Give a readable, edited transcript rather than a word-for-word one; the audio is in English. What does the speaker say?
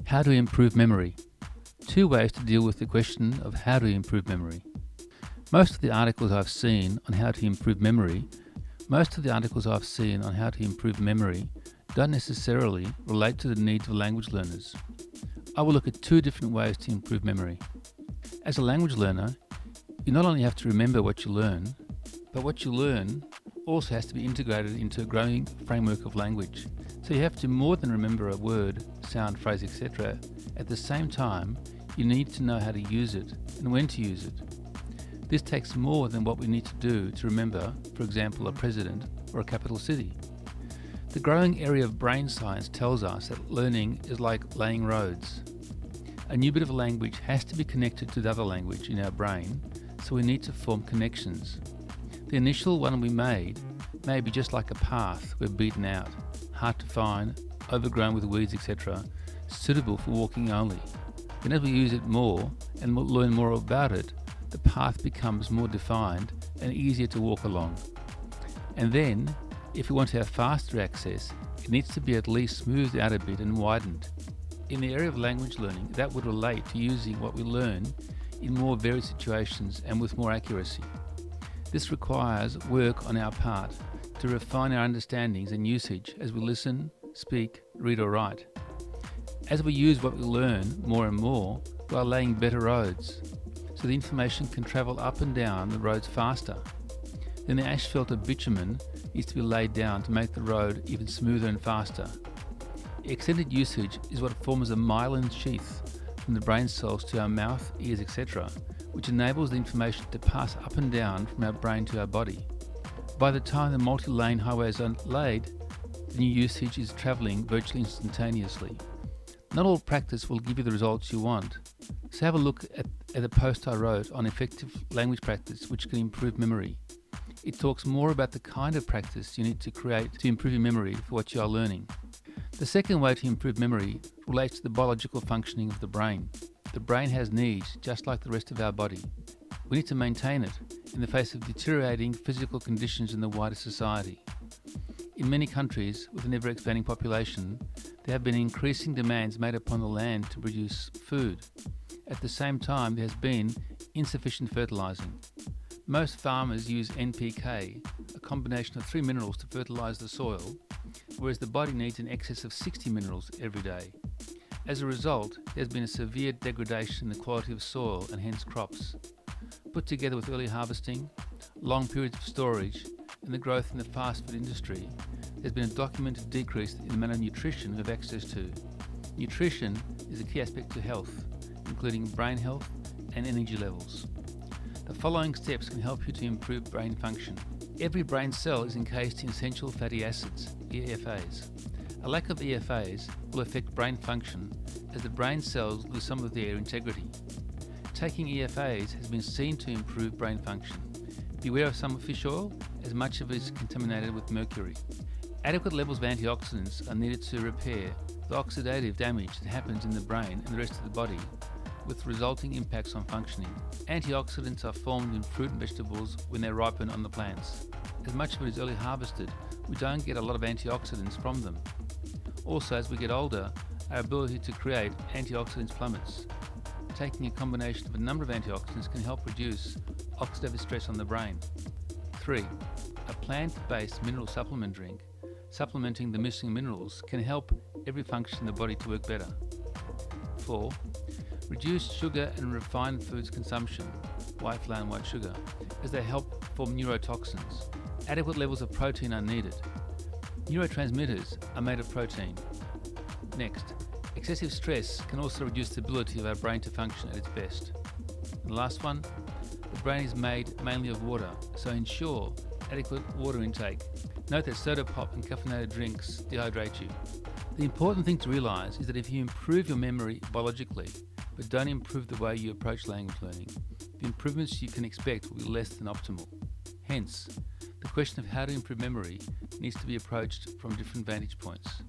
How to improve memory. Two ways to deal with the question of how to improve memory. Most of the articles I've seen on how to improve memory don't necessarily relate to the needs of language learners. I will look at two different ways to improve memory. As a language learner, you not only have to remember what you learn, but what you learn also has to be integrated into a growing framework of language. So you have to more than remember a word, sound, phrase, etc. At the same time, you need to know how to use it and when to use it. This takes more than what we need to do to remember, for example, a president or a capital city. The growing area of brain science tells us that learning is like laying roads. A new bit of language has to be connected to the other language in our brain, so we need to form connections. The initial one we made may be just like a path we've beaten out, hard to find, overgrown with weeds, etc., suitable for walking only. Then as we use it more and learn more about it, the path becomes more defined and easier to walk along. And then, if we want to have faster access, it needs to be at least smoothed out a bit and widened. In the area of language learning, that would relate to using what we learn in more varied situations and with more accuracy. This requires work on our part to refine our understandings and usage as we listen, speak, read or write. As we use what we learn more and more, we are laying better roads, so the information can travel up and down the roads faster. Then the asphalt of bitumen needs to be laid down to make the road even smoother and faster. Extended usage is what forms a myelin sheath from the brain cells to our mouth, ears, etc., which enables the information to pass up and down from our brain to our body. By the time the multi-lane highways are laid, the new usage is travelling virtually instantaneously. Not all practice will give you the results you want, so have a look at a post I wrote on effective language practice which can improve memory. It talks more about the kind of practice you need to create to improve your memory for what you are learning. The second way to improve memory relates to the biological functioning of the brain. The brain has needs just like the rest of our body. We need to maintain it in the face of deteriorating physical conditions in the wider society. In many countries with an ever-expanding population, there have been increasing demands made upon the land to produce food. At the same time, there has been insufficient fertilizing. Most farmers use NPK, a combination of 3 minerals to fertilize the soil, whereas the body needs in excess of 60 minerals every day. As a result, there has been a severe degradation in the quality of soil and hence crops. Put together with early harvesting, long periods of storage, and the growth in the fast food industry, there's been a documented decrease in the amount of nutrition we have access to. Nutrition is a key aspect to health, including brain health and energy levels. The following steps can help you to improve brain function. Every brain cell is encased in essential fatty acids, EFAs. A lack of EFAs will affect brain function as the brain cells lose some of their integrity. Taking EFAs has been seen to improve brain function. Beware of some fish oil, as much of it is contaminated with mercury. Adequate levels of antioxidants are needed to repair the oxidative damage that happens in the brain and the rest of the body, with resulting impacts on functioning. Antioxidants are formed in fruit and vegetables when they ripen on the plants. As much of it is early harvested, we don't get a lot of antioxidants from them. Also, as we get older, our ability to create antioxidants plummets. Taking a combination of a number of antioxidants can help reduce oxidative stress on the brain. 3. A plant-based mineral supplement drink, supplementing the missing minerals, can help every function in the body to work better. 4. Reduce sugar and refined foods consumption, white flour and white sugar, as they help form neurotoxins. Adequate levels of protein are needed. Neurotransmitters are made of protein. Next, excessive stress can also reduce the ability of our brain to function at its best. And the last one, the brain is made mainly of water, so ensure adequate water intake. Note that soda pop and caffeinated drinks dehydrate you. The important thing to realise is that if you improve your memory biologically, but don't improve the way you approach language learning, the improvements you can expect will be less than optimal. Hence, the question of how to improve memory needs to be approached from different vantage points.